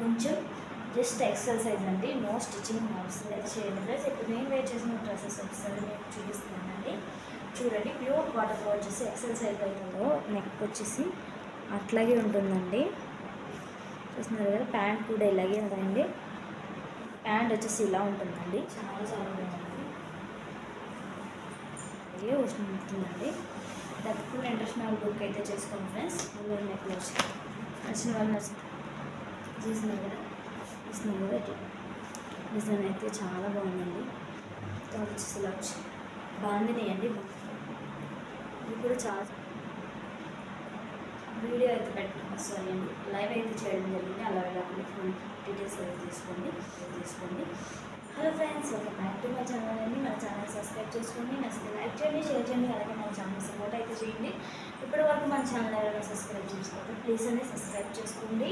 కొంచెం just exercise అండి, no stitching అవసరం చేయండి ప్లస్ ఇప్పుడు నేను వేర్ చేసిన డ్రెస్సెస్ ఒకసారి నేను చూపిస్తానండి. చూడండి, ప్యూర్ కాటన్లో వచ్చేసి ఎక్సర్సైజ్ అవుతుందో నెక్ వచ్చేసి అట్లాగే ఉంటుందండి. చూస్తున్నారు కదా, ప్యాంట్ కూడా ఇలాగే ఉందండి. ప్యాంట్ వచ్చేసి ఇలా ఉంటుందండి, చాలా చాలా బాగుంటుంది. ఇదే ఉంటుందండి. తప్పకుండా ఇంటర్నేషనల్ బుక్ అయితే చేసుకోండి ఫ్రెండ్స్. నెక్ వచ్చి నచ్చిన వాళ్ళు చూస్తున్నారు కదా, డిజైన్ అయితే చాలా బాగుందండి. వచ్చేసి ఇలా వచ్చి బాగుంది అండి. ఇది కూడా చాలా వీడియో అయితే సారీ అండి, లైవ్ అయితే చేయడం జరిగింది. అలా కాకుండా ఫుల్ డీటెయిల్స్ అయితే తీసుకోండి. Hello friends, welcome back to my channel అండి. మన ఛానల్ సబ్స్క్రైబ్ చేసుకోండి, నచ్చితే లైక్ చేయండి, షేర్ చేయండి, అలాగే మన ఛానల్ సపోర్ట్ అయితే చేయండి. ఇప్పటి వరకు మన ఛానల్ ఎవరైనా సబ్స్క్రైబ్ చేసుకోండి, ప్లీజ్ అని సబ్స్క్రైబ్ చేసుకోండి.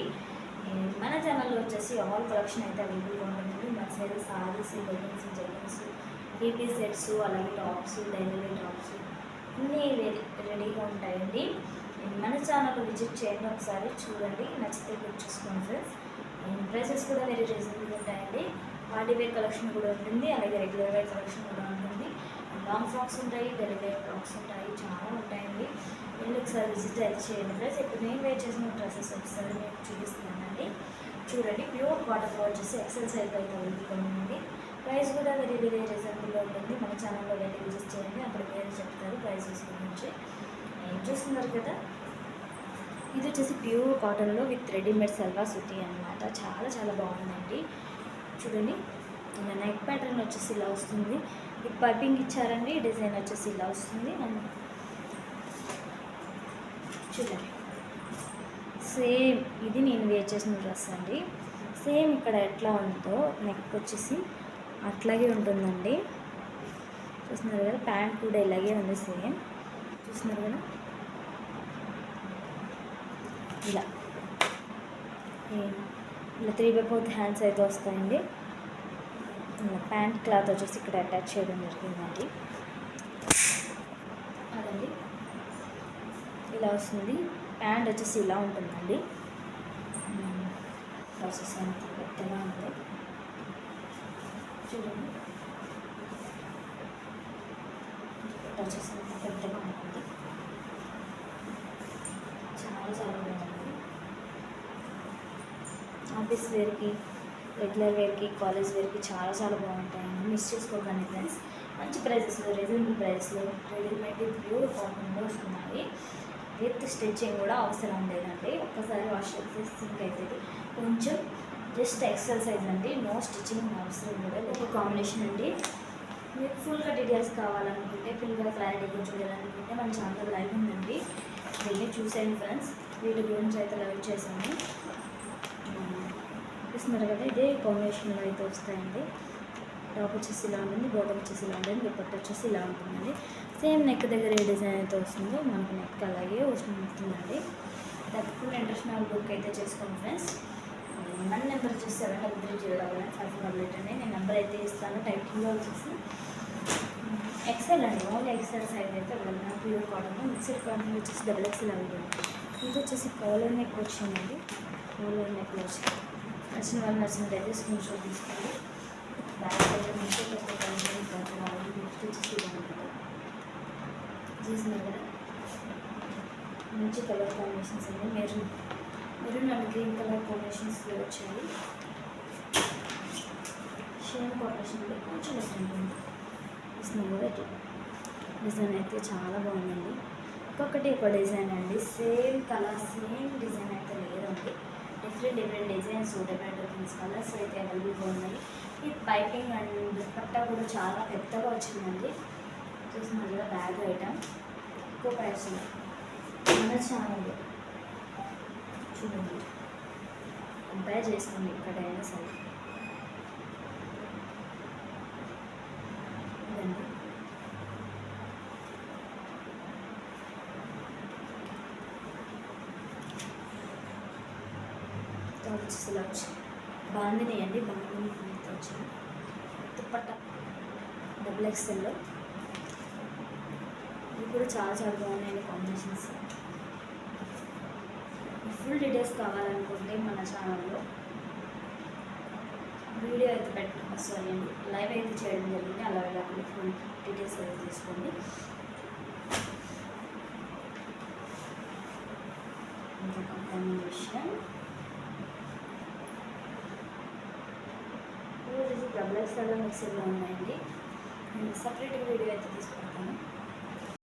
మన ఛానల్లో వచ్చేసి ఆల్ కలెక్షన్ అయితే అవైలబుల్గా ఉంటుందండి. మన side saris, leggings, jeggings, PP sets, అలాగే టాప్స్, డైలీ టాప్స్ అన్నీ రెడీగా ఉంటాయండి. మన ఛానల్ విజిట్ చేయండి, ఒకసారి చూడండి, నచ్చితే బుక్ చేసుకోండి ఫ్రెండ్స్. ప్రైసెస్ కూడా వెరీ రీజనబుల్ ఉంటాయండి. పార్టీ వేర్ కలెక్షన్ కూడా ఉంటుంది, అలాగే రెగ్యులర్ వేర్ కలెక్షన్ కూడా ఉంటుంది. లాంగ్ ఫ్రాక్స్ ఉంటాయి, డైలీ వేర్ ఫ్రాక్స్ ఉంటాయి, చాలా ఉంటాయండి. వెళ్ళి ఒకసారి విజిట్ అయితే చేయండి ఫ్రెండ్స్. ఇప్పుడు నేను వేర్ చేసిన డ్రెస్సెస్ ఒకసారి నేను చూపిస్తున్నానండి. చూడండి, ప్యూర్ కాటన్లో వచ్చేసి ఎక్సెల్ సైజ్ అయితే ఉంటుందండి. ప్రైస్ కూడా వెరీ వెరీ రీజనబుల్గా ఉంటుంది. మన ఛానల్లో వెళ్ళి విజిట్ చేయండి, అప్పుడు వేరే చెప్తారు ప్రైసెస్ గురించి. చూస్తున్నారు కదా, ఇది వచ్చేసి ప్యూర్ కాటన్లో విత్ రెడీమేడ్ సల్వార్ సూటీ అనమాట. చాలా చాలా బాగుందండి. చూడండి, ఇలా నెక్ ప్యాటర్న్ వచ్చేసి ఇలా వస్తుంది, విత్ పైపింగ్ ఇచ్చారండి. డిజైన్ వచ్చేసి ఇలా వస్తుంది. చూడండి, సేమ్ ఇది నేను వేర్ చేసిన డ్రెస్ అండి. సేమ్ ఇక్కడ ఎట్లా ఉందో నెక్ వచ్చేసి అట్లాగే ఉంటుందండి. చూస్తున్నారు కదా, ప్యాంట్ కూడా ఇలాగే ఉంది సేమ్. చూస్తున్నారు కదా, ఇలా 3/4 హ్యాండ్స్ అయితే వస్తాయండి. ప్యాంట్ క్లాత్ వచ్చేసి ఇక్కడ అటాచ్ చేయడం జరిగిందండి. అదండి, ఇలా వస్తుంది. ప్యాంట్ వచ్చేసి ఇలా ఉంటుందండి. ప్రాసెస్ అంత పెద్దగా ఉంది. చూడండి, వచ్చేసి అంత పెద్దగా ఉంటుంది. చాలా చాలా బాగుంది. ఆఫీస్ వేర్కి, రెగ్యులర్ వేర్కి, కాలేజ్ వేర్కి చాలా చాలా బాగుంటాయండి. మిస్ చేసుకోకండి ఫ్రెండ్స్. మంచి ప్రైజెస్లో, రీజనబుల్ ప్రైస్లో రెడీమేడ్ ప్యూర్ కాటన్లో వస్తున్నాయి. విత్ స్టిచ్చింగ్ కూడా అవసరం లేదండి. ఒక్కసారి వాష్ చేస్తే సింక్ అవుతుంది. కొంచెం జస్ట్ ఎక్సర్సైజ్ అండి, నో స్టిచ్చింగ్ అవసరం కూడా లేదు. కాంబినేషన్ అండి. మీకు ఫుల్గా డీటెయిల్స్ కావాలనుకుంటే, ఫుల్గా క్లారిటీగా చూడాలనుకుంటే మన ఛానల్ లైవ్ ఉందండి, వెళ్ళి చూసేయండి ఫ్రెండ్స్. వీటి గురించి అయితే లైవ్ చేశాను. చూస్తున్నారు కదా, ఇదే కాంబినేషన్లో అయితే వస్తాయండి. టాప్ వచ్చేసి ఇలా ఉంటుంది, బాటమ్ వచ్చేసి ఇలా ఉంటుంది, దుపట్టా వచ్చేసి ఇలా ఉంటుందండి. సేమ్ నెక్ దగ్గర ఏ డిజైన్ అయితే వస్తుందో మనకు నెక్ అలాగే వస్తుందండి. తప్పకుండా ఇంటర్నేషనల్ బుక్ అయితే చేసుకోండి ఫ్రెండ్స్. మన నెంబర్ వచ్చేసి 73301588 అండి. నేను నెంబర్ అయితే ఇస్తాను. టైటిల్లో వచ్చేసి ఎక్సెల్ అండి, ఓన్లీ ఎక్సెల్ సైజ్ అయితే ఇవ్వగలను. ప్యూర్ కాటన్ మిక్సర్ కాటన్ వచ్చేసి XXL అవ్వదు. ఇది వచ్చేసి కాలర్ నెక్ వచ్చిందండి. కాలర్ నెక్ వచ్చి నచ్చిన వాళ్ళు నచ్చినట్టయితే స్క్రీన్ షాట్ తీసుకోండి. బ్యాక్ అయితే వచ్చేసి చూసినారు కదా, మంచి కలర్ కాంబినేషన్స్ అండి. మెరూన్ అండ్ గ్రీన్ కలర్ కాంబినేషన్స్లో వచ్చాయి. షేమ్ కాంబినేషన్లో కొంచెం ఉంటుంది. చూసినారు కదా, డిజైన్ అయితే చాలా బాగుందండి. ఒక్కొక్కటి ఒక డిజైన్ అండి, సేమ్ కలర్ సేమ్ డిజైన్ అయితే లేదండి. డిఫరెంట్ డిజైన్స్, డిఫరెంట్ కలర్స్ అయితే అవైలబుల్గా ఉన్నాయి. ఈ పైపింగ్ అండ్ దుపట్టా కూడా చాలా పెద్దగా వచ్చిందండి. చూస్తున్నారు కదా, బ్యాగ్ ఐటమ్ ఎక్కువ ప్రైస్ మన ఛానల్ చూడండి, కంపేర్ చేసుకోండి ఎక్కడైనా సరే. ఇదండి, వచ్చేసి ఇలా వచ్చి బాగుంది అండి. బాగుంది వచ్చింది. దుపట్టా XXL. ఇవి కూడా చాలా చాలా బాగున్నాయండి కాంబినేషన్స్. ఫుల్ డీటెయిల్స్ కావాలనుకుంటే మన ఛానల్లో అయితే లైవ్ అయితే చేయడం జరిగింది. అలా వెళ్ళకుండా ఫుల్ డీటెయిల్స్ అయితే తీసుకోండి. ఇంకొక కాంబినేషన్ డబుల్ ఎక్స్ఎల్ మిక్సర్లో ఉన్నాయండి. నేను సపరేట్ వీడియో అయితే తీసుకుంటాను.